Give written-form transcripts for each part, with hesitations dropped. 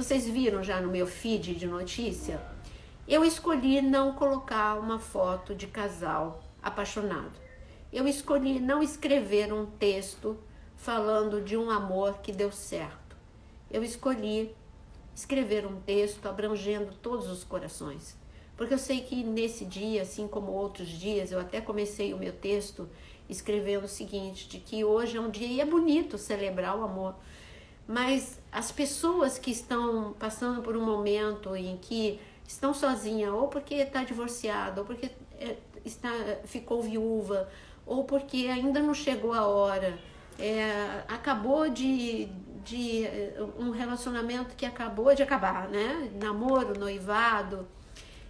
vocês viram já no meu feed de notícia, eu escolhi não colocar uma foto de casal apaixonado. Eu escolhi não escrever um texto falando de um amor que deu certo. Eu escolhi escrever um texto abrangendo todos os corações. Porque eu sei que nesse dia, assim como outros dias, eu até comecei o meu texto escrevendo o seguinte, de que hoje é um dia, e é bonito celebrar o amor, mas as pessoas que estão passando por um momento em que estão sozinhas, ou porque está divorciada, ou porque ficou viúva, ou porque ainda não chegou a hora, acabou de um relacionamento que acabou de acabar, né? Namoro, noivado.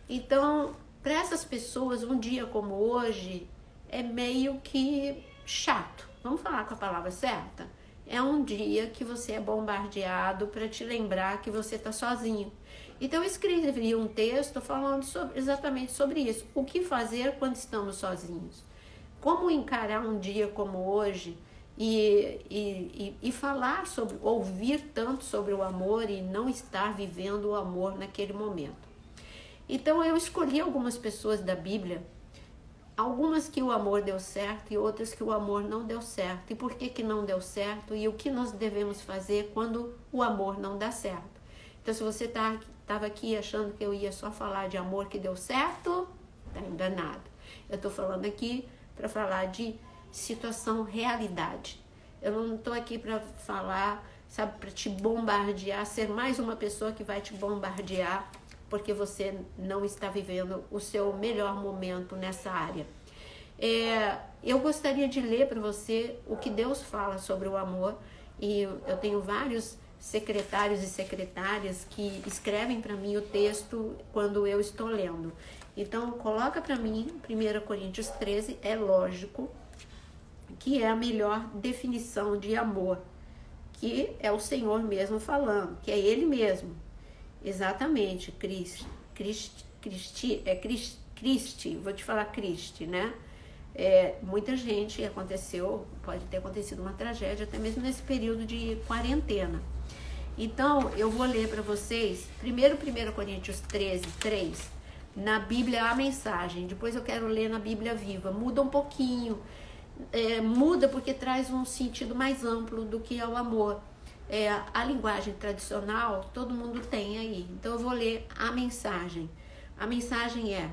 Então, para essas pessoas, um dia como hoje é meio que chato. Vamos falar com a palavra certa? É um dia que você é bombardeado para te lembrar que você está sozinho. Então, eu escrevi um texto falando exatamente sobre isso. O que fazer quando estamos sozinhos? Como encarar um dia como hoje e falar sobre, ouvir tanto sobre o amor e não estar vivendo o amor naquele momento. Então, eu escolhi algumas pessoas da Bíblia, algumas que o amor deu certo e outras que o amor não deu certo. E por que não deu certo e o que nós devemos fazer quando o amor não dá certo. Então, se você estava aqui achando que eu ia só falar de amor que deu certo, está enganado. Eu estou falando aqui para falar de situação, realidade. Eu não estou aqui para falar, sabe, para te bombardear, ser mais uma pessoa que vai te bombardear porque você não está vivendo o seu melhor momento nessa área. Eu gostaria de ler para você o que Deus fala sobre o amor, e eu tenho vários secretários e secretárias que escrevem para mim o texto quando eu estou lendo. Então, coloca para mim 1 Coríntios 13, é lógico que é a melhor definição de amor, que é o Senhor mesmo falando, que é Ele mesmo. Exatamente, Cristi, vou te falar Cristi, né? Muita gente pode ter acontecido uma tragédia, até mesmo nesse período de quarentena. Então, eu vou ler para vocês, primeiro 1 Coríntios 13, 3, na Bíblia a mensagem, depois eu quero ler na Bíblia Viva, muda um pouquinho, muda porque traz um sentido mais amplo do que é o amor. A linguagem tradicional, todo mundo tem aí. Então eu vou ler a mensagem. A mensagem é: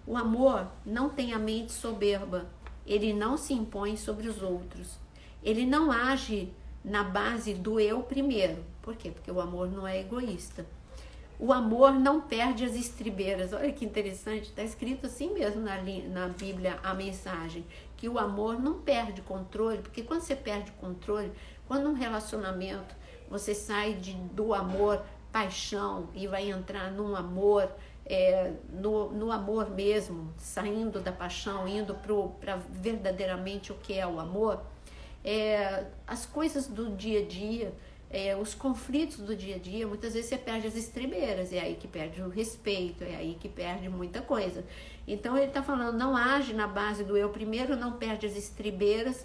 o amor não tem a mente soberba, ele não se impõe sobre os outros, ele não age na base do eu primeiro. Por quê? Porque o amor não é egoísta. O amor não perde as estribeiras. Olha que interessante, está escrito assim mesmo na Bíblia a mensagem, que o amor não perde controle, porque quando você perde controle, quando um relacionamento você sai do amor, paixão, e vai entrar num amor, no amor mesmo, saindo da paixão, indo para verdadeiramente o que é o amor, as coisas do dia a dia, os conflitos do dia a dia, muitas vezes você perde as estribeiras, é aí que perde o respeito, é aí que perde muita coisa. Então ele está falando, não age na base do eu primeiro, não perde as estribeiras,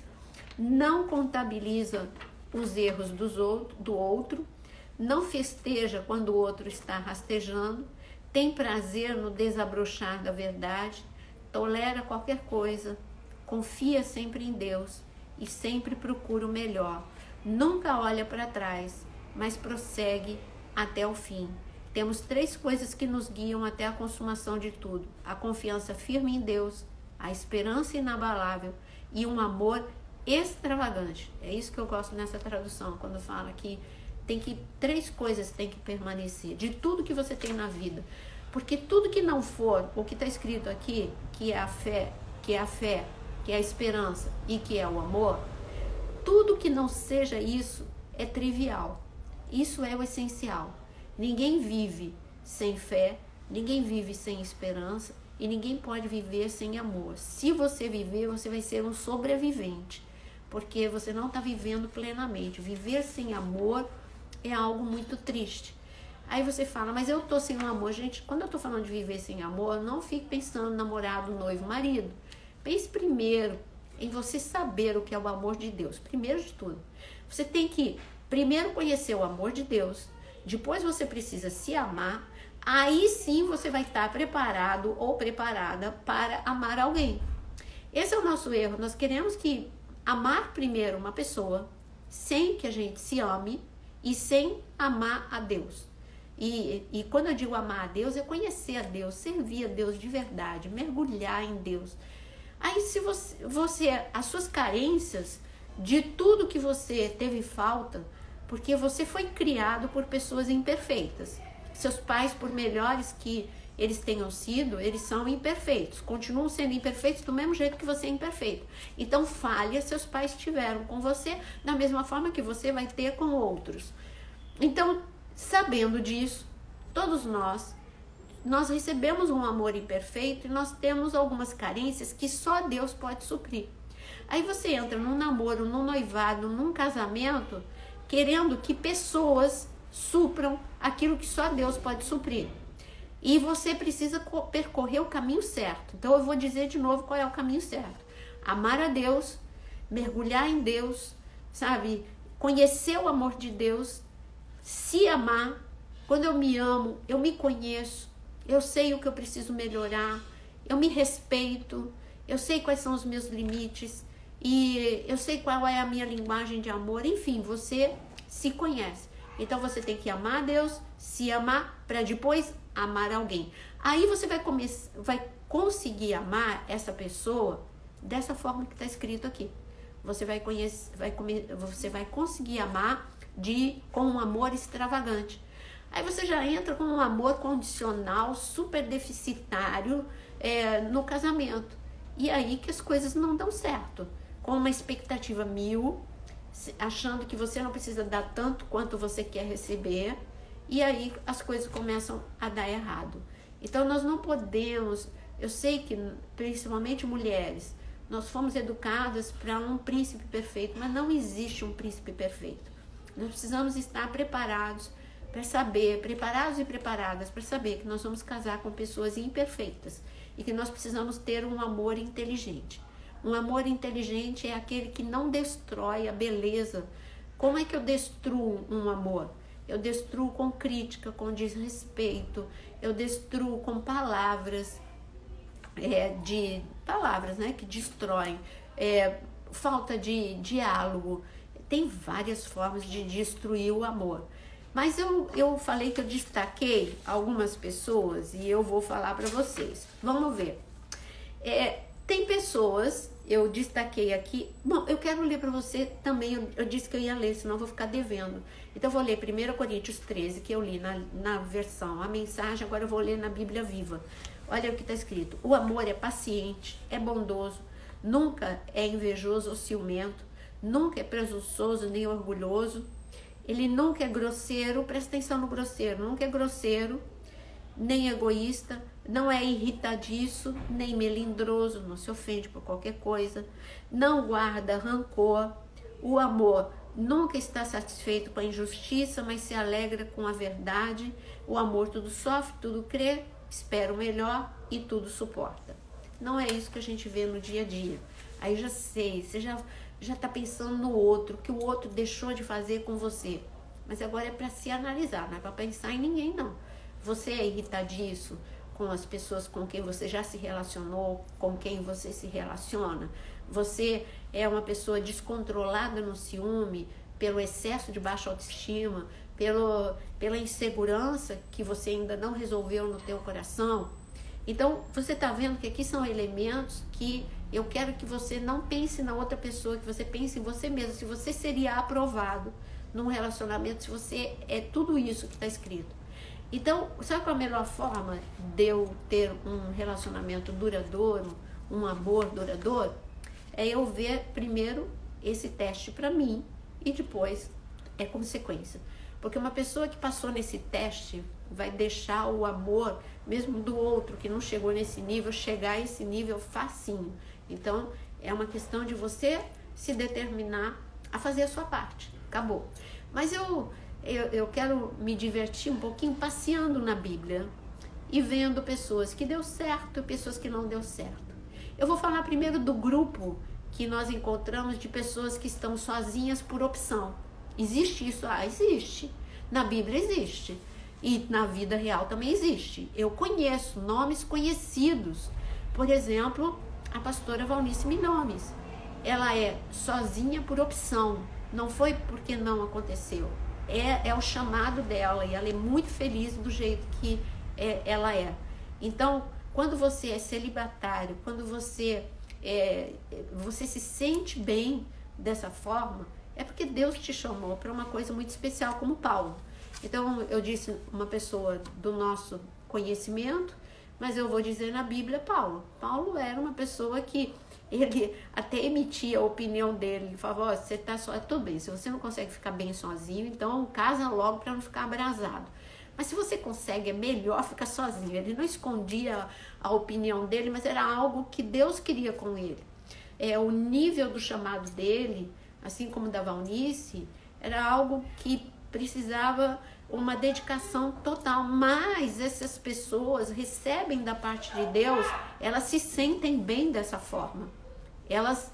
não contabiliza os erros do outro, não festeja quando o outro está rastejando, tem prazer no desabrochar da verdade, tolera qualquer coisa, confia sempre em Deus e sempre procura o melhor. Nunca olha para trás, mas prossegue até o fim. Temos 3 coisas que nos guiam até a consumação de tudo: a confiança firme em Deus, a esperança inabalável e um amor extravagante. É isso que eu gosto nessa tradução, quando fala que 3 coisas têm que permanecer, de tudo que você tem na vida. Porque tudo que não for o que está escrito aqui, que é a fé, que é a esperança e que é o amor, tudo que não seja isso é trivial. Isso é o essencial. Ninguém vive sem fé, ninguém vive sem esperança e ninguém pode viver sem amor. Se você viver, você vai ser um sobrevivente, porque você não está vivendo plenamente. Viver sem amor é algo muito triste. Aí você fala, mas eu estou sem o amor. Gente, quando eu estou falando de viver sem amor, não fique pensando no namorado, noivo, marido. Pense primeiro em você saber o que é o amor de Deus. Primeiro de tudo, você tem que primeiro conhecer o amor de Deus, depois você precisa se amar, aí sim você vai estar preparado ou preparada para amar alguém. Esse é o nosso erro. Nós queremos que amar primeiro uma pessoa sem que a gente se ame e sem amar a Deus. E quando eu digo amar a Deus, é conhecer a Deus, servir a Deus de verdade, mergulhar em Deus. Aí se você as suas carências, de tudo que você teve falta, porque você foi criado por pessoas imperfeitas. Seus pais, por melhores que eles tenham sido, eles são imperfeitos, continuam sendo imperfeitos do mesmo jeito que você é imperfeito. Então, falhas seus pais tiveram com você, da mesma forma que você vai ter com outros. Então, sabendo disso, todos nós recebemos um amor imperfeito e nós temos algumas carências que só Deus pode suprir. Aí você entra num namoro, num noivado, num casamento, querendo que pessoas supram aquilo que só Deus pode suprir. E você precisa percorrer o caminho certo. Então eu vou dizer de novo qual é o caminho certo. Amar a Deus, mergulhar em Deus, sabe? Conhecer o amor de Deus, se amar. Quando eu me amo, eu me conheço, eu sei o que eu preciso melhorar, eu me respeito, eu sei quais são os meus limites e eu sei qual é a minha linguagem de amor. Enfim, você se conhece. Então você tem que amar a Deus, se amar para depois amar alguém. Aí você vai conseguir amar essa pessoa dessa forma que está escrito aqui. Você vai conseguir amar com um amor extravagante. Aí você já entra com um amor condicional, super deficitário no casamento. E aí que as coisas não dão certo. Com uma expectativa 1000, achando que você não precisa dar tanto quanto você quer receber. E aí as coisas começam a dar errado. Então nós não podemos, eu sei que principalmente mulheres, nós fomos educadas para um príncipe perfeito, mas não existe um príncipe perfeito. Nós precisamos estar preparados para saber, preparados e preparadas para saber que nós vamos casar com pessoas imperfeitas e que nós precisamos ter um amor inteligente. Um amor inteligente é aquele que não destrói a beleza. Como é que eu destruo um amor? Eu destruo com crítica, com desrespeito, eu destruo com palavras, que destroem, falta de diálogo. Tem várias formas de destruir o amor. Mas eu falei que eu destaquei algumas pessoas e eu vou falar para vocês. Vamos ver. Tem pessoas, eu destaquei aqui. Bom, eu quero ler para você também. Eu disse que eu ia ler, senão eu vou ficar devendo. Então eu vou ler 1 Coríntios 13, que eu li na versão, a mensagem, agora eu vou ler na Bíblia Viva. Olha o que está escrito. O amor é paciente, é bondoso, nunca é invejoso ou ciumento, nunca é presunçoso nem orgulhoso. Ele nunca é grosseiro, presta atenção no grosseiro, nunca é grosseiro, nem egoísta, não é irritadiço, nem melindroso, não se ofende por qualquer coisa, não guarda rancor. O amor nunca está satisfeito com a injustiça, mas se alegra com a verdade. O amor tudo sofre, tudo crê, espera o melhor e tudo suporta. Não é isso que a gente vê no dia a dia. Aí já sei, você já está pensando no outro, que o outro deixou de fazer com você. Mas agora é para se analisar, não é para pensar em ninguém, não. Você é irritadiço com as pessoas com quem você já se relacionou, com quem você se relaciona? Você é uma pessoa descontrolada no ciúme, pelo excesso de baixa autoestima, pela insegurança que você ainda não resolveu no teu coração? Então, você está vendo que aqui são elementos que eu quero que você não pense na outra pessoa, que você pense em você mesmo, se você seria aprovado num relacionamento, se você é tudo isso que está escrito. Então, sabe qual a melhor forma de eu ter um relacionamento duradouro, um amor duradouro? É eu ver primeiro esse teste para mim e depois é consequência. Porque uma pessoa que passou nesse teste vai deixar o amor, mesmo do outro que não chegou nesse nível, chegar a esse nível facinho. Então, é uma questão de você se determinar a fazer a sua parte. Acabou. Mas eu quero me divertir um pouquinho passeando na Bíblia e vendo pessoas que deu certo e pessoas que não deu certo. Eu vou falar primeiro do grupo que nós encontramos de pessoas que estão sozinhas por opção. Existe isso? Existe. Na Bíblia existe. E na vida real também existe. Eu conheço nomes conhecidos. Por exemplo, a pastora Valnice Milhomes. Ela é sozinha por opção. Não foi porque não aconteceu. É o chamado dela. E ela é muito feliz do jeito que ela é. Então, quando você é celibatário, quando você se sente bem dessa forma, é porque Deus te chamou para uma coisa muito especial, como Paulo. Então, eu disse uma pessoa do nosso conhecimento, mas eu vou dizer na Bíblia Paulo. Paulo era uma pessoa que ele até emitia a opinião dele. Ele falava, ó, você tá só, tudo bem, se você não consegue ficar bem sozinho, então casa logo para não ficar abrasado. Mas se você consegue, é melhor ficar sozinho. Ele não escondia a opinião dele, mas era algo que Deus queria com ele. O nível do chamado dele, assim como da Valnice, era algo que precisava uma dedicação total. Mas essas pessoas recebem da parte de Deus, elas se sentem bem dessa forma. Elas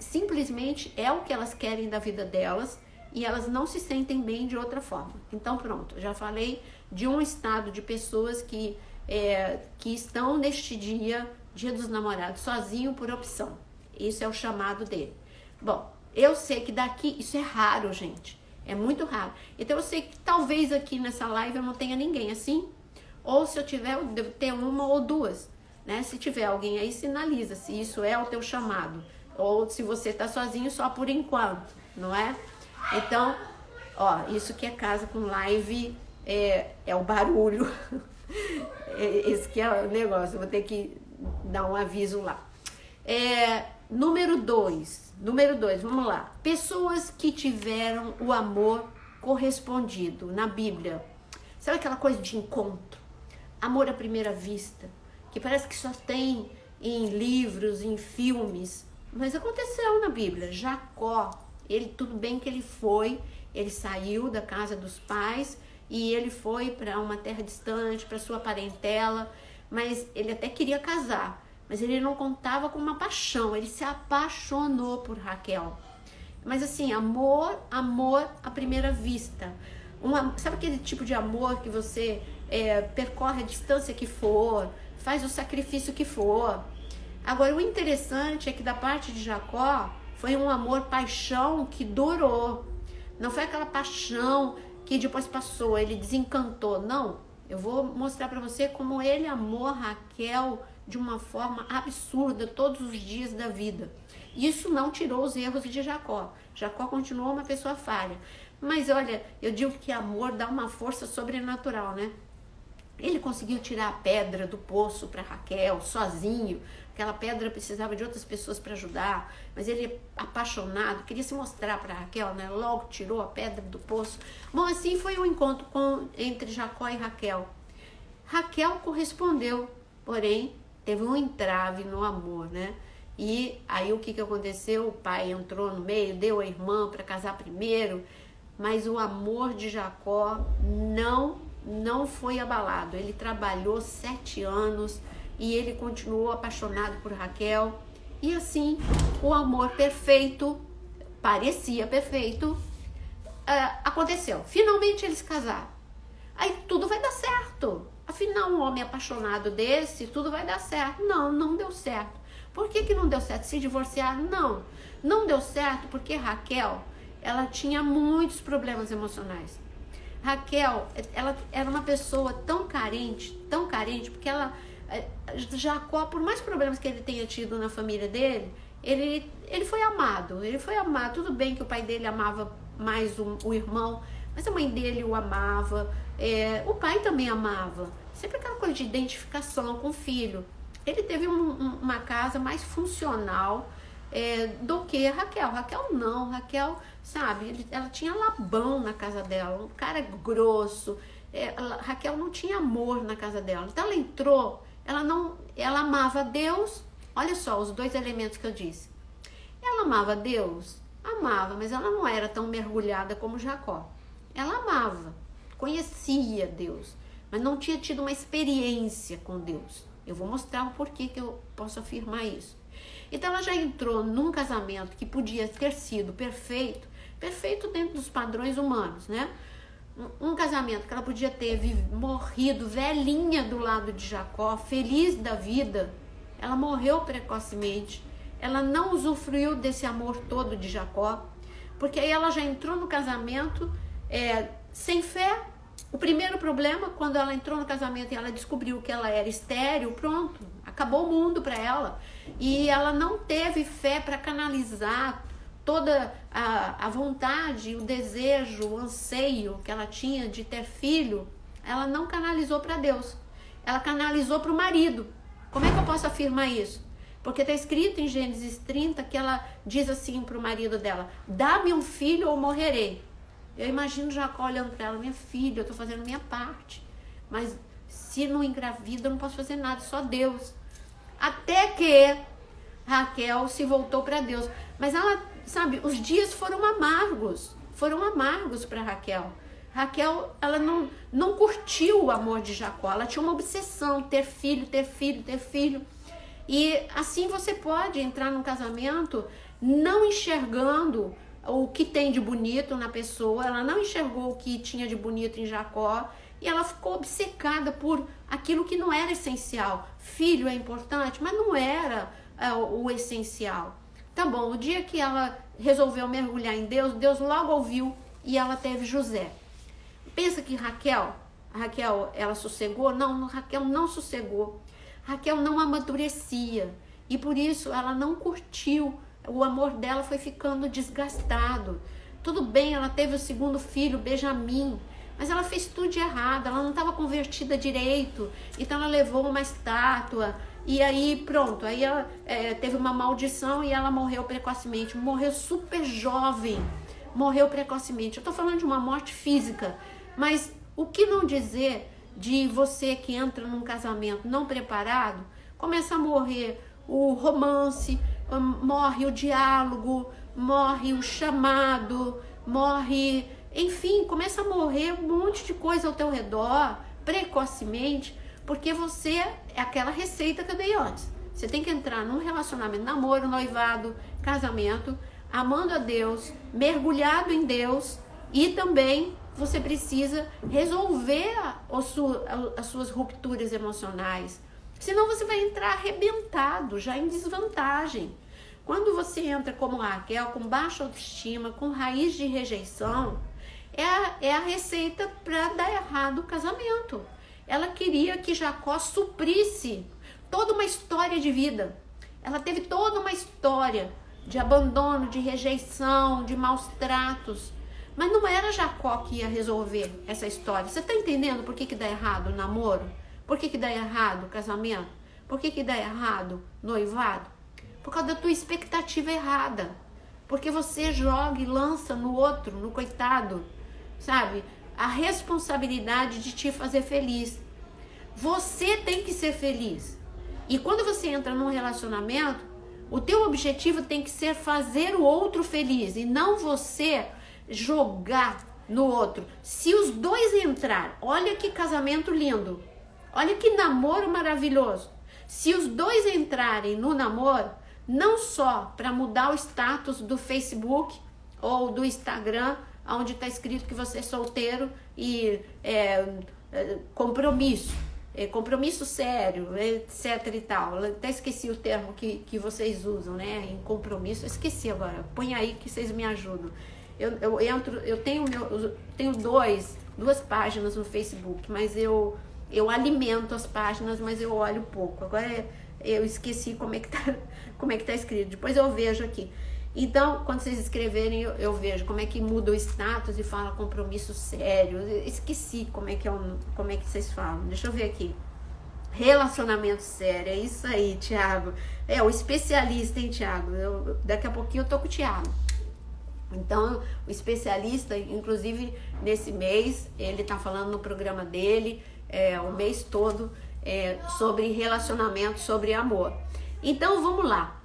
simplesmente é o que elas querem da vida delas, e elas não se sentem bem de outra forma. Então pronto, já falei de um estado de pessoas que estão neste dia dos namorados, sozinho por opção. Isso é o chamado dele. Bom, eu sei que daqui, isso é raro, gente, é muito raro. Então eu sei que talvez aqui nessa live eu não tenha ninguém assim, ou se eu tiver, eu devo ter uma ou duas, né? Se tiver alguém aí, sinaliza se isso é o teu chamado, ou se você está sozinho só por enquanto, não é? Então, ó, isso que é casa com live é o barulho. Esse que é o negócio, eu vou ter que dar um aviso lá. Número 2, vamos lá. Pessoas que tiveram o amor correspondido na Bíblia. Sabe aquela coisa de encontro? Amor à primeira vista, que parece que só tem em livros, em filmes, mas aconteceu na Bíblia. Jacó, tudo bem que ele saiu da casa dos pais e ele foi para uma terra distante, para sua parentela, mas ele até queria casar, mas ele não contava com uma paixão, ele se apaixonou por Raquel. Mas assim, amor à primeira vista. Sabe aquele tipo de amor que você percorre a distância que for, faz o sacrifício que for. Agora, o interessante é que da parte de Jacó, foi um amor, paixão que durou. Não foi aquela paixão que depois passou, ele desencantou. Não, eu vou mostrar para você como ele amou Raquel de uma forma absurda todos os dias da vida. Isso não tirou os erros de Jacó. Jacó continuou uma pessoa falha. Mas olha, eu digo que amor dá uma força sobrenatural, né? Ele conseguiu tirar a pedra do poço para Raquel sozinho. Aquela pedra precisava de outras pessoas para ajudar, mas ele, apaixonado, queria se mostrar para Raquel, né? Logo tirou a pedra do poço. Bom, assim foi o encontro entre Jacó e Raquel. Raquel correspondeu, porém teve um entrave no amor, né? E aí o que aconteceu? O pai entrou no meio, deu a irmã para casar primeiro, mas o amor de Jacó não foi abalado. Ele trabalhou 7 anos e ele continuou apaixonado por Raquel. E assim, o amor perfeito, parecia perfeito, aconteceu. Finalmente eles casaram. Aí tudo vai dar certo. Afinal, um homem apaixonado desse, tudo vai dar certo. Não deu certo. Por que não deu certo? Se divorciaram? Não deu certo porque Raquel, ela tinha muitos problemas emocionais. Raquel, ela era uma pessoa tão carente, porque Jacó, por mais problemas que ele tenha tido na família dele, ele foi amado, tudo bem que o pai dele amava mais o irmão, mas a mãe dele o amava, o pai também amava, sempre aquela coisa de identificação com o filho. Ele teve uma casa mais funcional do que Raquel. Raquel, sabe, ela tinha Labão na casa dela, um cara grosso. Raquel não tinha amor na casa dela. Então ela entrou, ela amava Deus. Olha só os 2 elementos que eu disse. Ela amava Deus? Amava, mas ela não era tão mergulhada como Jacó. Ela amava, conhecia Deus, mas não tinha tido uma experiência com Deus. Eu vou mostrar o porquê que eu posso afirmar isso. Então ela já entrou num casamento que podia ter sido perfeito dentro dos padrões humanos, né? Um casamento que ela podia ter morrido velhinha do lado de Jacó, feliz da vida. Ela morreu precocemente. Ela não usufruiu desse amor todo de Jacó, porque aí ela já entrou no casamento sem fé. O primeiro problema, quando ela entrou no casamento e ela descobriu que ela era estéril, pronto, acabou o mundo para ela. E ela não teve fé para canalizar toda a vontade, o desejo, o anseio que ela tinha de ter filho. Ela não canalizou para Deus, ela canalizou para o marido. Como é que eu posso afirmar isso? Porque está escrito em Gênesis 30 que ela diz assim para o marido dela: dá-me um filho ou morrerei. Eu imagino Jacó olhando para ela: minha filha, eu estou fazendo minha parte, mas se não engravida eu não posso fazer nada, só Deus. Até que Raquel se voltou para Deus. Mas ela, sabe, os dias foram amargos para Raquel. Raquel, ela não curtiu o amor de Jacó, ela tinha uma obsessão, ter filho. E assim você pode entrar num casamento não enxergando o que tem de bonito na pessoa. Ela não enxergou o que tinha de bonito em Jacó e ela ficou obcecada por aquilo que não era essencial. Filho é importante, mas não era o essencial. Tá bom, o dia que ela resolveu mergulhar em Deus, Deus logo ouviu e ela teve José. Pensa que Raquel, ela sossegou? Não, Raquel não sossegou. Raquel não amadurecia e por isso ela não curtiu. O amor dela foi ficando desgastado. Tudo bem, ela teve o segundo filho, Benjamim, mas ela fez tudo de errado, ela não estava convertida direito, então ela levou uma estátua e aí pronto, aí ela teve uma maldição e ela morreu precocemente, morreu super jovem, morreu precocemente. Eu estou falando de uma morte física, mas o que não dizer de você que entra num casamento não preparado, começa a morrer o romance, morre o diálogo, morre o chamado, morre, enfim, começa a morrer um monte de coisa ao teu redor, precocemente, porque você é aquela receita que eu dei antes. Você tem que entrar num relacionamento, namoro, noivado, casamento, amando a Deus, mergulhado em Deus, e também você precisa resolver as suas rupturas emocionais. Senão você vai entrar arrebentado, já em desvantagem. Quando você entra como Raquel, com baixa autoestima, com raiz de rejeição, é a receita para dar errado o casamento. Ela queria que Jacó suprisse toda uma história de vida. Ela teve toda uma história de abandono, de rejeição, de maus tratos. Mas não era Jacó que ia resolver essa história. Você está entendendo por que dá errado o namoro? Por que dá errado o casamento? Por que dá errado o noivado? Por causa da tua expectativa errada. Porque você joga e lança no outro, no coitado, sabe? A responsabilidade de te fazer feliz. Você tem que ser feliz. E quando você entra num relacionamento, o teu objetivo tem que ser fazer o outro feliz e não você jogar no outro. Se os dois entrarem, olha que casamento lindo, olha que namoro maravilhoso. Se os dois entrarem no namoro, não só para mudar o status do Facebook ou do Instagram, onde está escrito que você é solteiro e compromisso sério, etc e tal. Eu até esqueci o termo que vocês usam, né? Em compromisso, eu esqueci agora. Põe aí que vocês me ajudam. Eu tenho duas páginas no Facebook, mas eu alimento as páginas, mas eu olho pouco. Agora eu esqueci como é que tá escrito. Depois eu vejo aqui. Então, quando vocês escreverem, eu vejo como é que muda o status e fala compromisso sério. Eu esqueci como é que vocês falam. Deixa eu ver aqui. Relacionamento sério, é isso aí, Thiago. O especialista, hein, Thiago? Daqui a pouquinho eu tô com o Thiago. Então, o especialista, inclusive nesse mês, ele tá falando no programa dele, o mês todo, sobre relacionamento, sobre amor. Então, vamos lá.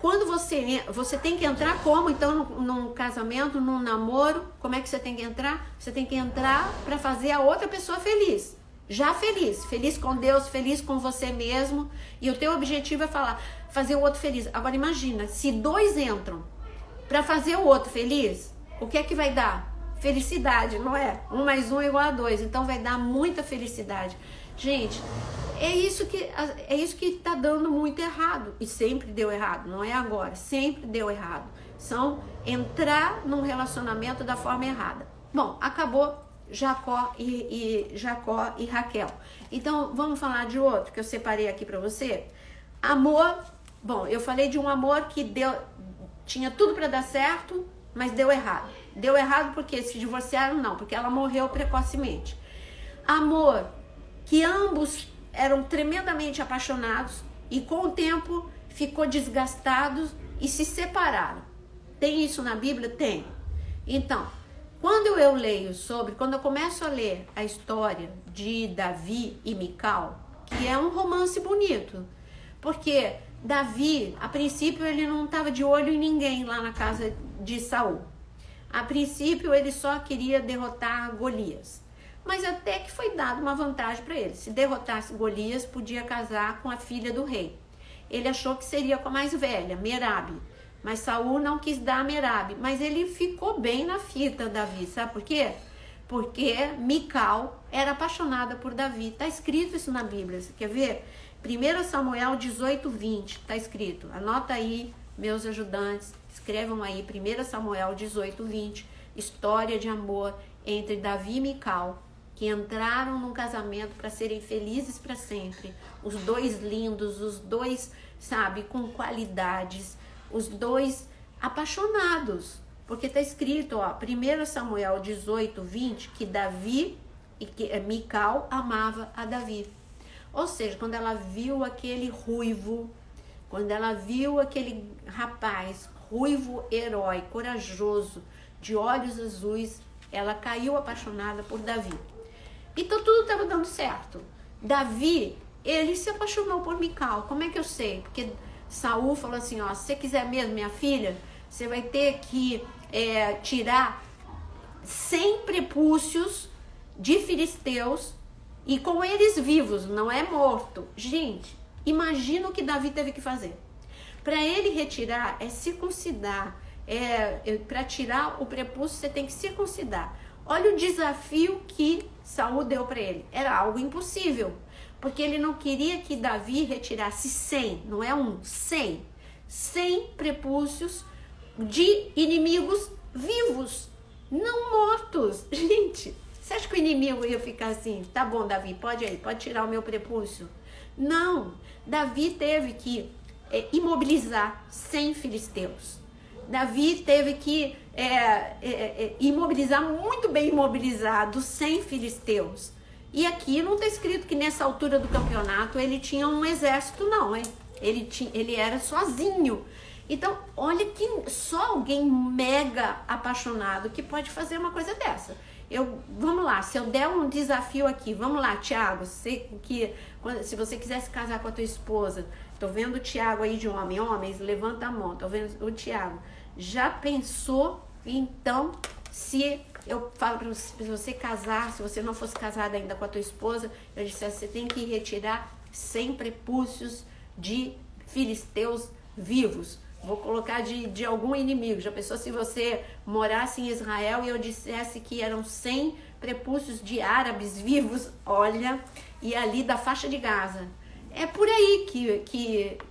Quando você tem que entrar como? Então, num casamento, num namoro, como é que você tem que entrar? Você tem que entrar para fazer a outra pessoa feliz. Já feliz com Deus, feliz com você mesmo. E o teu objetivo é fazer o outro feliz. Agora imagina, se dois entram para fazer o outro feliz, o que é que vai dar? felicidade, não é? 1 mais 1 é igual a 2, então vai dar muita felicidade. Gente, é isso que tá dando muito errado, e sempre deu errado, não é agora, sempre deu errado. São entrar num relacionamento da forma errada. Bom, acabou Jacó e Raquel. Então, vamos falar de outro que eu separei aqui para você. Amor. Bom, eu falei de um amor que tinha tudo para dar certo, mas deu errado. Deu errado porque se divorciaram, não, porque ela morreu precocemente. Amor que ambos eram tremendamente apaixonados e com o tempo ficou desgastados e se separaram. Tem isso na Bíblia? Tem. Então, quando eu começo a ler a história de Davi e Mical, que é um romance bonito, porque Davi, a princípio, ele não estava de olho em ninguém lá na casa de Saul. A princípio, ele só queria derrotar Golias. Mas até que foi dada uma vantagem para ele. Se derrotasse Golias, podia casar com a filha do rei. Ele achou que seria com a mais velha, Merabe. Mas Saul não quis dar a Merabe. Mas ele ficou bem na fita, Davi. Sabe por quê? Porque Mical era apaixonada por Davi. Está escrito isso na Bíblia. Você quer ver? 1 Samuel 18:20. Está escrito. Anota aí, meus ajudantes. Escrevam aí. 1 Samuel 18:20. História de amor entre Davi e Mical, que entraram num casamento para serem felizes para sempre. Os dois lindos, os dois, sabe, com qualidades, os dois apaixonados. Porque está escrito, ó, 1 Samuel 18:20, que Davi e que Mical amava a Davi. Ou seja, quando ela viu aquele ruivo, quando ela viu aquele rapaz ruivo, herói, corajoso, de olhos azuis, ela caiu apaixonada por Davi. Então tudo estava dando certo. Davi, ele se apaixonou por Mical. Como é que eu sei? Porque Saul falou assim, ó, se você quiser mesmo, minha filha, você vai ter que tirar 100 prepúcios de filisteus e com eles vivos, não é morto. Gente, imagina o que Davi teve que fazer. Para ele retirar, é circuncidar. Para tirar o prepúcio, você tem que circuncidar. Olha o desafio que Saul deu para ele. Era algo impossível, porque ele não queria que Davi retirasse 100, não é 100 prepúcios de inimigos vivos, não mortos. Gente, você acha que o inimigo ia ficar assim, tá bom, Davi, pode tirar o meu prepúcio? Não, Davi teve que imobilizar 100 filisteus. Davi teve que imobilizar, muito bem imobilizado, 100 filisteus. E aqui não está escrito que nessa altura do campeonato ele tinha um exército, não, hein? Ele era sozinho. Então, olha que só alguém mega apaixonado que pode fazer uma coisa dessa. Vamos lá, se eu der um desafio aqui, vamos lá, Tiago, se você quisesse casar com a tua esposa, tô vendo o Tiago aí de homens, levanta a mão, tô vendo o Tiago. Já pensou, então, se eu falo para você casar, se você não fosse casada ainda com a tua esposa, eu dissesse, você tem que retirar 100 prepúcios de filisteus vivos. Vou colocar de algum inimigo. Já pensou se você morasse em Israel e eu dissesse que eram 100 prepúcios de árabes vivos? Olha, e ali da faixa de Gaza. É por aí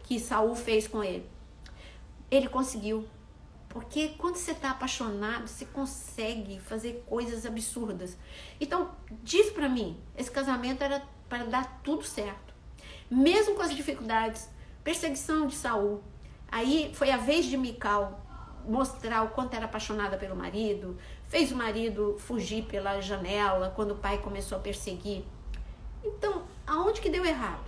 que Saul fez com ele. Ele conseguiu. Porque quando você está apaixonado, você consegue fazer coisas absurdas. Então, diz pra mim, esse casamento era para dar tudo certo. Mesmo com as dificuldades, perseguição de Saul. Aí foi a vez de Mical mostrar o quanto era apaixonada pelo marido. Fez o marido fugir pela janela quando o pai começou a perseguir. Então, aonde que deu errado?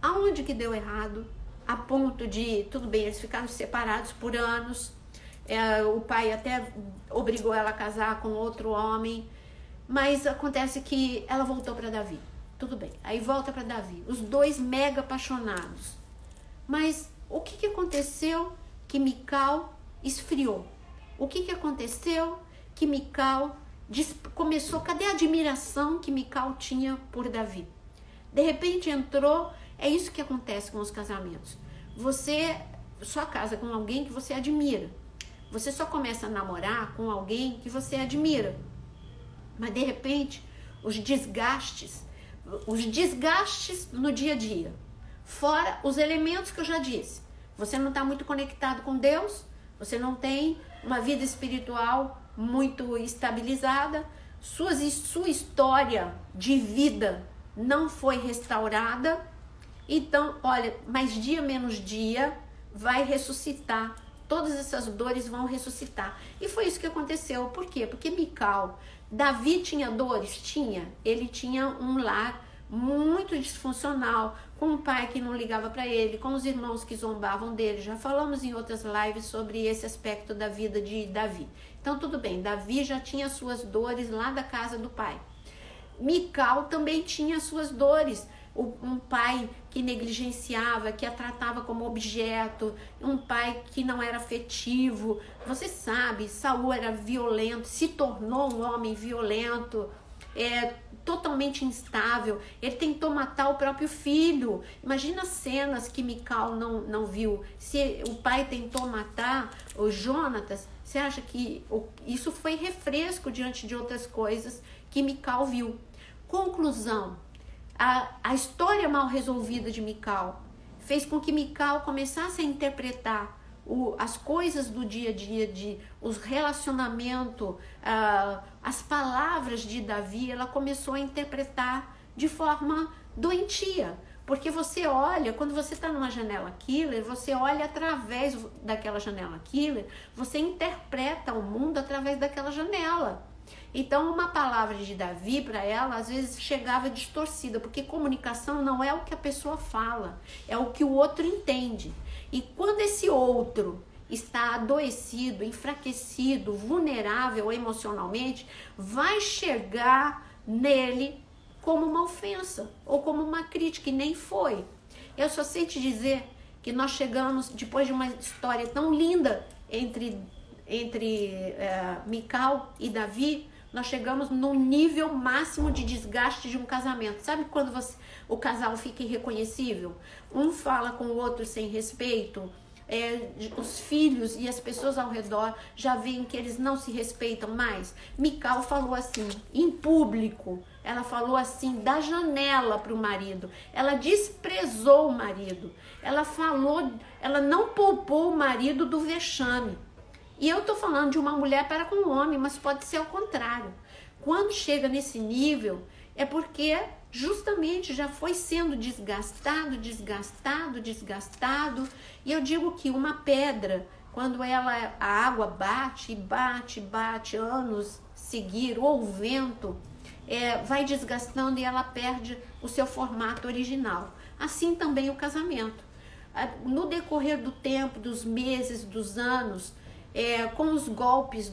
Aonde que deu errado? A ponto de, tudo bem, eles ficaram separados por anos. O pai até obrigou ela a casar com outro homem, mas acontece que ela voltou para Davi. Tudo bem, aí volta para Davi, os dois mega apaixonados. Mas o que aconteceu que Mical esfriou? O que aconteceu que Mical começou? Cadê a admiração que Mical tinha por Davi? De repente entrou. É isso que acontece com os casamentos. Você só casa com alguém que você admira. Você só começa a namorar com alguém que você admira. Mas de repente, os desgastes no dia a dia, fora os elementos que eu já disse. Você não está muito conectado com Deus, você não tem uma vida espiritual muito estabilizada, sua história de vida não foi restaurada. Então, olha, mais dia menos dia vai ressuscitar. Todas essas dores vão ressuscitar. E foi isso que aconteceu. Por quê? Porque Mical, Davi tinha dores? Tinha. Ele tinha um lar muito disfuncional, com um pai que não ligava para ele, com os irmãos que zombavam dele. Já falamos em outras lives sobre esse aspecto da vida de Davi. Então, tudo bem, Davi já tinha suas dores lá da casa do pai. Mical também tinha suas dores. Um pai que negligenciava, que a tratava como objeto, um pai que não era afetivo. Você sabe, Saul era violento, se tornou um homem violento, totalmente instável. Ele tentou matar o próprio filho. Imagina cenas que Mical não viu. Se o pai tentou matar o Jonatas, você acha que isso foi refresco diante de outras coisas que Mical viu? Conclusão. A história mal resolvida de Mical fez com que Mical começasse a interpretar as coisas do dia a dia, os relacionamentos, as palavras de Davi. Ela começou a interpretar de forma doentia. Porque você olha, quando você está numa janela killer, você olha através daquela janela killer, você interpreta o mundo através daquela janela. Então, uma palavra de Davi para ela, às vezes chegava distorcida, porque comunicação não é o que a pessoa fala, é o que o outro entende. E quando esse outro está adoecido, enfraquecido, vulnerável emocionalmente, vai chegar nele como uma ofensa ou como uma crítica, e nem foi. Eu só sei te dizer que nós chegamos, depois de uma história tão linda entre Mical e Davi, nós chegamos no nível máximo de desgaste de um casamento. Sabe quando o casal fica irreconhecível? Um fala com o outro sem respeito. Os filhos e as pessoas ao redor já veem que eles não se respeitam mais. Mical falou assim, em público. Ela falou assim, da janela para o marido. Ela desprezou o marido. Ela não poupou o marido do vexame. E eu estou falando de uma mulher para com um homem, mas pode ser ao contrário. Quando chega nesse nível, é porque justamente já foi sendo desgastado. E eu digo que uma pedra, quando a água bate anos seguidos, ou o vento, vai desgastando e ela perde o seu formato original. Assim também o casamento. No decorrer do tempo, dos meses, dos anos, com os golpes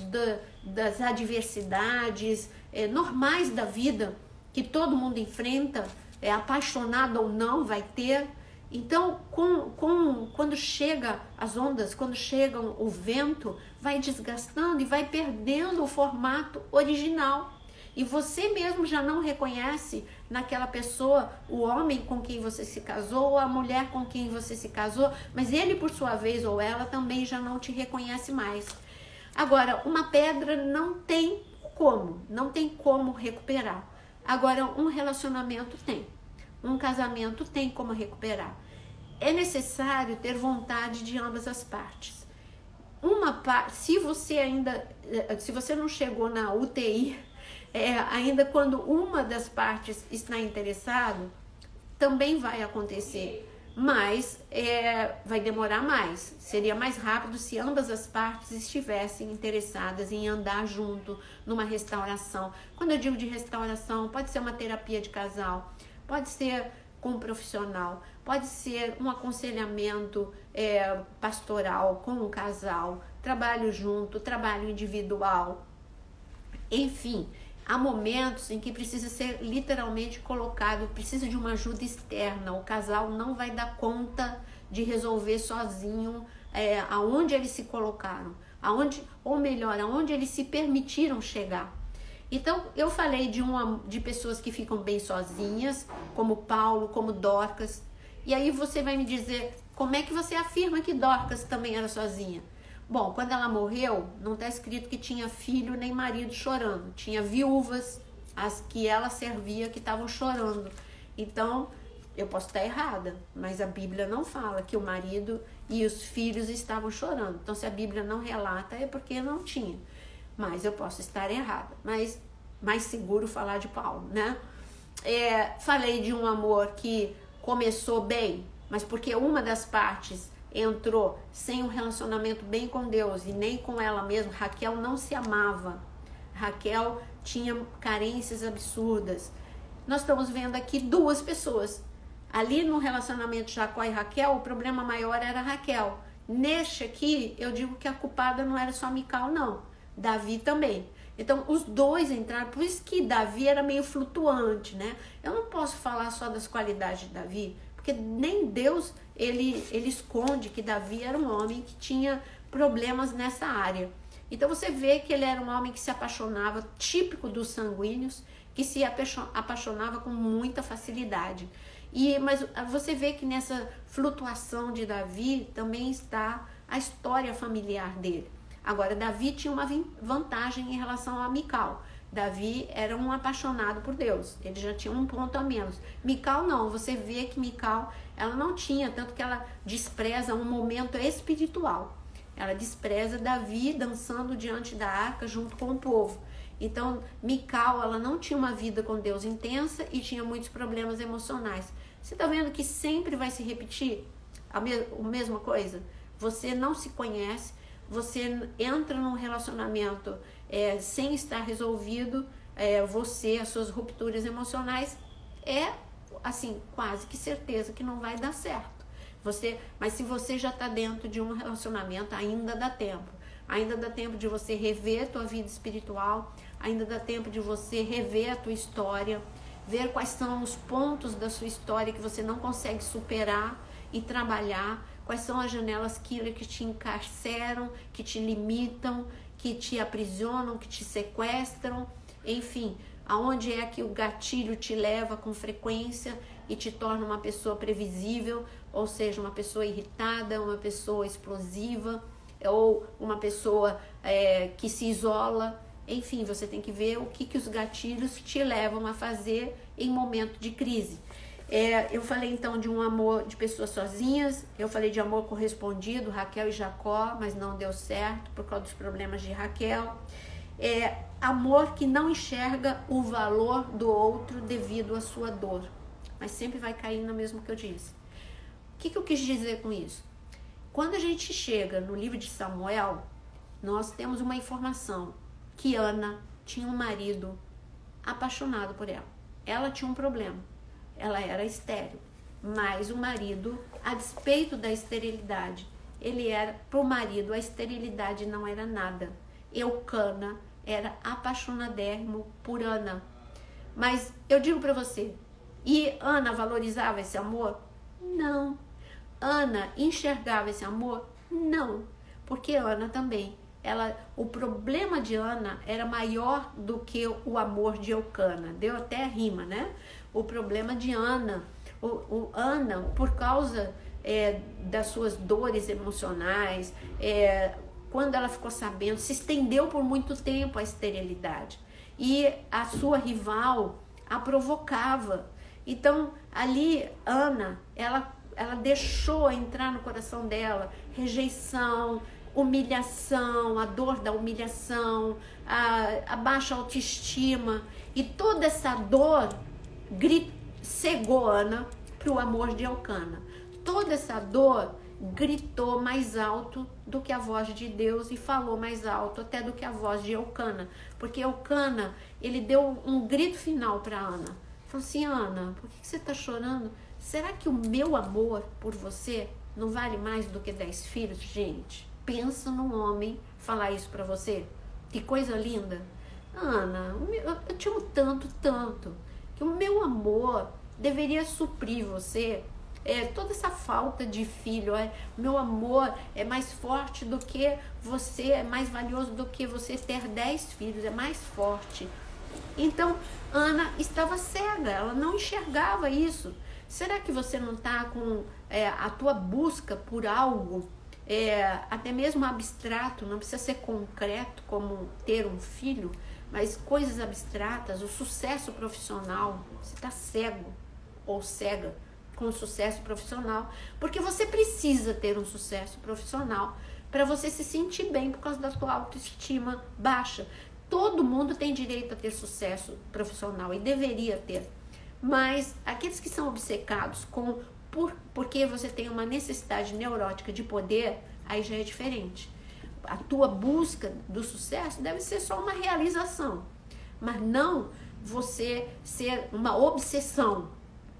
das adversidades normais da vida, que todo mundo enfrenta, apaixonado ou não, vai ter. Então, quando chega as ondas, quando chega o vento, vai desgastando e vai perdendo o formato original. E você mesmo já não reconhece naquela pessoa o homem com quem você se casou ou a mulher com quem você se casou, mas ele, por sua vez, ou ela também já não te reconhece mais. Agora, uma pedra não tem como recuperar. Agora, um relacionamento tem. Um casamento tem como recuperar. É necessário ter vontade de ambas as partes. Se você não chegou na UTI, ainda quando uma das partes está interessado, também vai acontecer, mas vai demorar mais. Seria mais rápido se ambas as partes estivessem interessadas em andar junto numa restauração. Quando eu digo de restauração, pode ser uma terapia de casal, pode ser com um profissional, pode ser um aconselhamento pastoral com um casal, trabalho junto, trabalho individual, enfim. Há momentos em que precisa ser literalmente colocado, precisa de uma ajuda externa. O casal não vai dar conta de resolver sozinho aonde eles se colocaram, aonde eles se permitiram chegar. Então, eu falei de pessoas que ficam bem sozinhas, como Paulo, como Dorcas. E aí você vai me dizer, como é que você afirma que Dorcas também era sozinha? Bom, quando ela morreu, não está escrito que tinha filho nem marido chorando. Tinha viúvas, as que ela servia, que estavam chorando. Então, eu posso estar errada, mas a Bíblia não fala que o marido e os filhos estavam chorando. Então, se a Bíblia não relata, é porque não tinha. Mas eu posso estar errada. Mas mais seguro falar de Paulo, né? Falei de um amor que começou bem, mas porque uma das partes entrou sem um relacionamento bem com Deus e nem com ela mesma. Raquel não se amava. Raquel tinha carências absurdas. Nós estamos vendo aqui duas pessoas. Ali no relacionamento de Jacó e Raquel, o problema maior era Raquel. Neste aqui, eu digo que a culpada não era só Mical, não. Davi também. Então, os dois entraram, por isso que Davi era meio flutuante, né? Eu não posso falar só das qualidades de Davi, porque nem Deus, ele esconde que Davi era um homem que tinha problemas nessa área. Então, você vê que ele era um homem que se apaixonava, típico dos sanguíneos, que se apaixonava com muita facilidade. Mas você vê que nessa flutuação de Davi também está a história familiar dele. Agora, Davi tinha uma vantagem em relação a Mical. Davi era um apaixonado por Deus. Ele já tinha um ponto a menos. Mical não. Você vê que Mical, ela não tinha, tanto que ela despreza um momento espiritual. Ela despreza Davi dançando diante da arca junto com o povo. Então, Mical, ela não tinha uma vida com Deus intensa e tinha muitos problemas emocionais. Você está vendo que sempre vai se repetir a mesma coisa? Você não se conhece, você entra num relacionamento sem estar resolvido, as suas rupturas emocionais, assim, quase que certeza que não vai dar certo. Mas se você já está dentro de um relacionamento, ainda dá tempo. Ainda dá tempo de você rever a tua vida espiritual, ainda dá tempo de você rever a tua história, ver quais são os pontos da sua história que você não consegue superar e trabalhar, quais são as janelas killer que te encarceram, que te limitam, que te aprisionam, que te sequestram, enfim, aonde é que o gatilho te leva com frequência e te torna uma pessoa previsível, ou seja, uma pessoa irritada, uma pessoa explosiva, ou uma pessoa que se isola. Enfim, você tem que ver o que os gatilhos te levam a fazer em momento de crise. Eu falei então de um amor de pessoas sozinhas, eu falei de amor correspondido, Raquel e Jacó, mas não deu certo por causa dos problemas de Raquel. Amor que não enxerga o valor do outro devido à sua dor, mas sempre vai cair no mesmo que eu disse. O que eu quis dizer com isso? Quando a gente chega no livro de Samuel, nós temos uma informação que Ana tinha um marido apaixonado por ela. Ela tinha um problema, ela era estéril, mas o marido, a despeito da esterilidade, para o marido a esterilidade não era nada. Eucana era apaixonadérrimo por Ana. Mas eu digo para você, e Ana valorizava esse amor? Não. Ana enxergava esse amor? Não. Porque Ana também, o problema de Ana era maior do que o amor de Eucana. Deu até rima, né? O problema de Ana, Ana, por causa das suas dores emocionais, quando ela ficou sabendo, se estendeu por muito tempo a esterilidade. E a sua rival a provocava. Então, ali, Ana, ela deixou entrar no coração dela rejeição, humilhação, a dor da humilhação, a baixa autoestima. E toda essa dor cegou Ana para o amor de Eucana. Toda essa dor gritou mais alto do que a voz de Deus e falou mais alto até do que a voz de Eucana. Porque Eucana, ele deu um grito final para Ana. Falou assim, Ana, por que você está chorando? Será que o meu amor por você não vale mais do que 10 filhos? Gente, pensa num homem falar isso para você. Que coisa linda. Ana, eu te amo tanto, tanto, que o meu amor deveria suprir você. Toda essa falta de filho, meu amor é mais forte do que você, é mais valioso do que você ter 10 filhos, é mais forte. Então, Ana estava cega, ela não enxergava isso. Será que você não está com a tua busca por algo até mesmo abstrato, não precisa ser concreto como ter um filho, mas coisas abstratas, o sucesso profissional. Você está cego ou cega com o sucesso profissional, porque você precisa ter um sucesso profissional para você se sentir bem por causa da sua autoestima baixa. Todo mundo tem direito a ter sucesso profissional e deveria ter, mas aqueles que são obcecados porque você tem uma necessidade neurótica de poder, aí já é diferente. A tua busca do sucesso deve ser só uma realização, mas não você ser uma obsessão,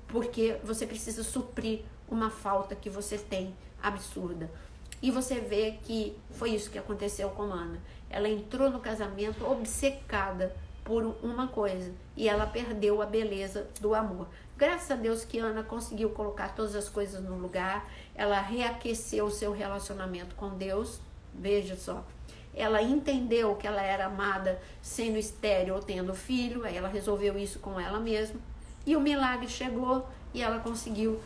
porque você precisa suprir uma falta que você tem absurda. E você vê que foi isso que aconteceu com Ana. Ela entrou no casamento obcecada por uma coisa e ela perdeu a beleza do amor. Graças a Deus que Ana conseguiu colocar todas as coisas no lugar, ela reaqueceu o seu relacionamento com Deus. Veja só, ela entendeu que ela era amada sendo estéril ou tendo filho, aí ela resolveu isso com ela mesma, e o milagre chegou e ela conseguiu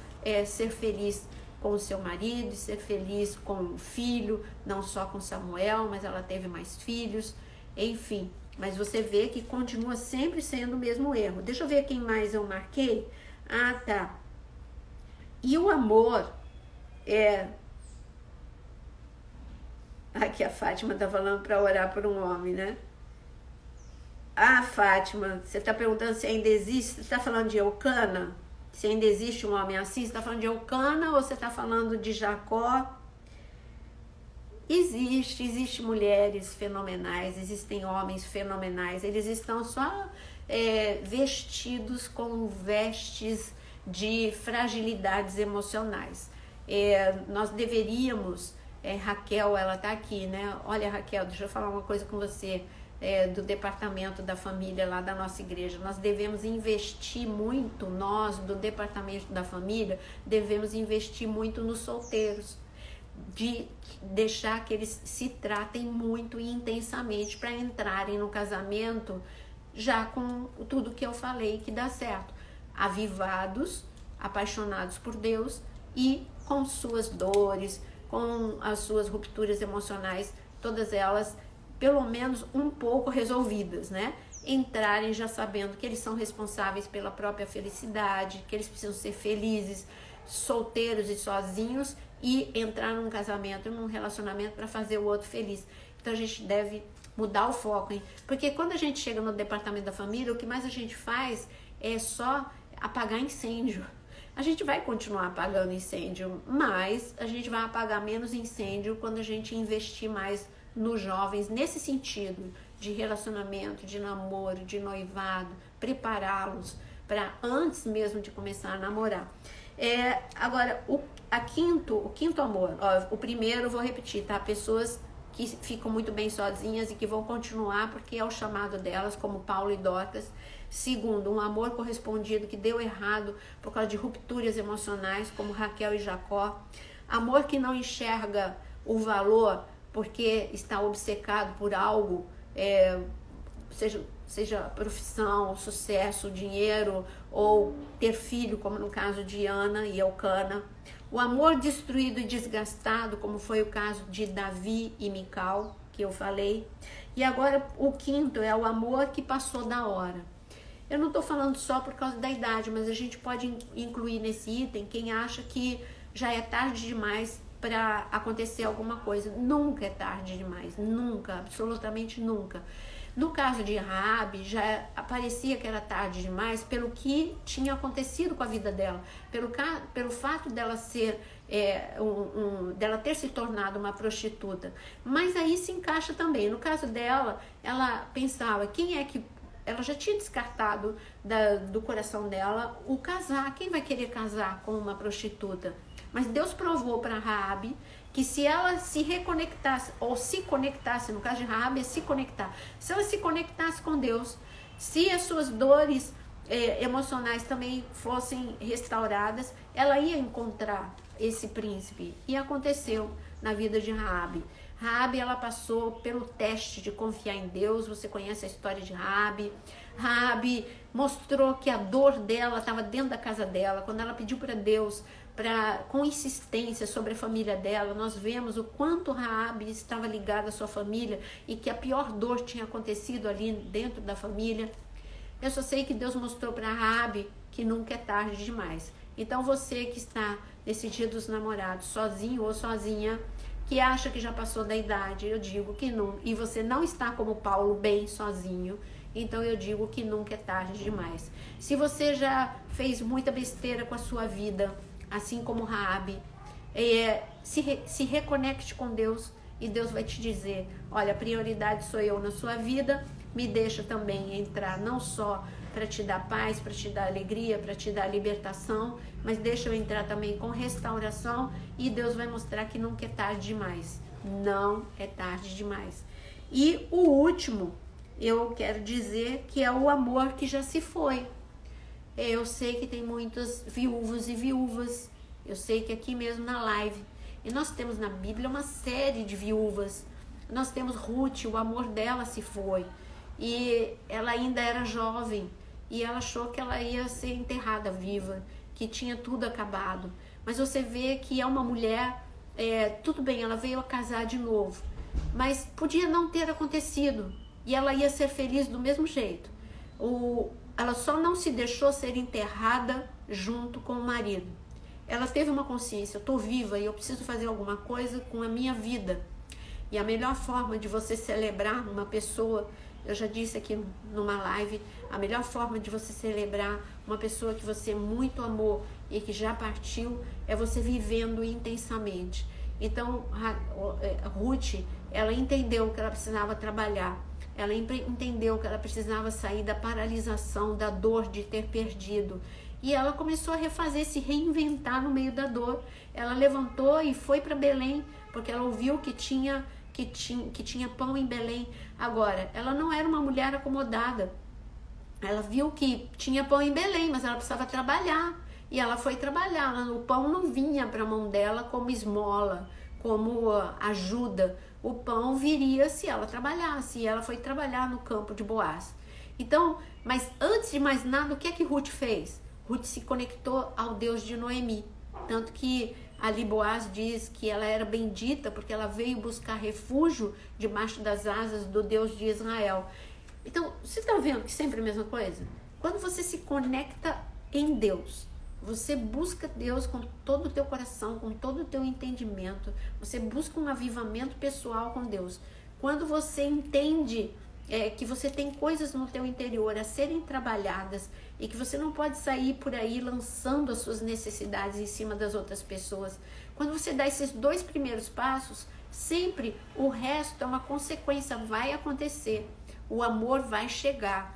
ser feliz com o seu marido, e ser feliz com o filho, não só com Samuel, mas ela teve mais filhos, enfim. Mas você vê que continua sempre sendo o mesmo erro. Deixa eu ver quem mais eu marquei. Ah, tá. E o amor Aqui a Fátima tá falando para orar por um homem, né? Ah, Fátima, você tá perguntando se ainda existe, você tá falando de Eucana? Se ainda existe um homem assim, você tá falando de Eucana ou você tá falando de Jacó? Existe mulheres fenomenais, existem homens fenomenais, eles estão só vestidos com vestes de fragilidades emocionais. Nós deveríamos, Raquel, ela tá aqui, né? Olha, Raquel, deixa eu falar uma coisa com você, do departamento da família lá da nossa igreja. Nós devemos investir muito, nós do departamento da família, devemos investir muito nos solteiros, de deixar que eles se tratem muito e intensamente para entrarem no casamento já com tudo que eu falei que dá certo, avivados, apaixonados por Deus e com suas dores, com as suas rupturas emocionais, todas elas pelo menos um pouco resolvidas, né? Entrarem já sabendo que eles são responsáveis pela própria felicidade, que eles precisam ser felizes, solteiros e sozinhos, e entrar num casamento, num relacionamento para fazer o outro feliz. Então a gente deve mudar o foco, hein? Porque quando a gente chega no departamento da família, o que mais a gente faz é só apagar incêndio. A gente vai continuar apagando incêndio, mas a gente vai apagar menos incêndio quando a gente investir mais nos jovens nesse sentido de relacionamento, de namoro, de noivado, prepará-los para antes mesmo de começar a namorar. Agora, o quinto amor, ó, o primeiro eu vou repetir, tá? Pessoas que ficam muito bem sozinhas e que vão continuar porque é o chamado delas, como Paulo e Dorcas. Segundo, um amor correspondido que deu errado por causa de rupturas emocionais, como Raquel e Jacó. Amor que não enxerga o valor porque está obcecado por algo, seja profissão, sucesso, dinheiro, ou ter filho, como no caso de Ana e Eucana. O amor destruído e desgastado, como foi o caso de Davi e Mical, que eu falei. E agora o quinto é o amor que passou da hora. Eu não estou falando só por causa da idade, mas a gente pode incluir nesse item quem acha que já é tarde demais para acontecer alguma coisa. Nunca é tarde demais, nunca, absolutamente nunca. No caso de Raabe, já parecia que era tarde demais pelo que tinha acontecido com a vida dela, pelo fato dela ser dela ter se tornado uma prostituta. Mas aí se encaixa também. No caso dela, ela pensava, ela já tinha descartado do coração dela o casar. Quem vai querer casar com uma prostituta? Mas Deus provou para Raabe que se ela se reconectasse, ou se conectasse, no caso de Raabe é se conectar, se ela se conectasse com Deus, se as suas dores emocionais também fossem restauradas, ela ia encontrar esse príncipe. E aconteceu na vida de Raabe. Raabe, ela passou pelo teste de confiar em Deus. Você conhece a história de Raabe. Raabe mostrou que a dor dela estava dentro da casa dela. Quando ela pediu para Deus, com insistência sobre a família dela, nós vemos o quanto Raabe estava ligada à sua família e que a pior dor tinha acontecido ali dentro da família. Eu só sei que Deus mostrou para Raabe que nunca é tarde demais. Então você que está nesse dia dos namorados, sozinho ou sozinha, que acha que já passou da idade, eu digo que não. E você não está como Paulo, bem sozinho, então eu digo que nunca é tarde demais. Se você já fez muita besteira com a sua vida, assim como Raabe, se reconecte com Deus e Deus vai te dizer, olha, a prioridade sou eu na sua vida, me deixa também entrar não só para te dar paz, para te dar alegria, para te dar libertação, mas deixa eu entrar também com restauração e Deus vai mostrar que nunca é tarde demais. Não é tarde demais. E o último, eu quero dizer que é o amor que já se foi. Eu sei que tem muitos viúvos e viúvas, eu sei que aqui mesmo na live, e nós temos na Bíblia uma série de viúvas. Nós temos Ruth, o amor dela se foi, e ela ainda era jovem, e ela achou que ela ia ser enterrada viva, que tinha tudo acabado. Mas você vê que é uma mulher, tudo bem, ela veio a casar de novo, mas podia não ter acontecido, e ela ia ser feliz do mesmo jeito. Ela só não se deixou ser enterrada junto com o marido. Ela teve uma consciência, eu estou viva e eu preciso fazer alguma coisa com a minha vida. E a melhor forma de você celebrar uma pessoa, eu já disse aqui numa live, a melhor forma de você celebrar uma pessoa que você muito amou e que já partiu, é você vivendo intensamente. Então, Ruth, ela entendeu que ela precisava trabalhar, ela entendeu que ela precisava sair da paralisação, da dor de ter perdido. E ela começou a refazer, se reinventar no meio da dor. Ela levantou e foi para Belém, porque ela ouviu que tinha pão em Belém. Agora, ela não era uma mulher acomodada. Ela viu que tinha pão em Belém, mas ela precisava trabalhar. E ela foi trabalhar. O pão não vinha para a mão dela como esmola, como ajuda. O pão viria se ela trabalhasse. E ela foi trabalhar no campo de Boaz. Então, mas antes de mais nada, o que é que Ruth fez? Ruth se conectou ao Deus de Noemi. Tanto que ali Boaz diz que ela era bendita porque ela veio buscar refúgio debaixo das asas do Deus de Israel. Então, você está vendo que sempre é a mesma coisa? Quando você se conecta em Deus, você busca Deus com todo o teu coração, com todo o teu entendimento, você busca um avivamento pessoal com Deus. Quando você entende que você tem coisas no teu interior a serem trabalhadas e que você não pode sair por aí lançando as suas necessidades em cima das outras pessoas. Quando você dá esses 2 primeiros passos, sempre o resto é uma consequência, vai acontecer. O amor vai chegar,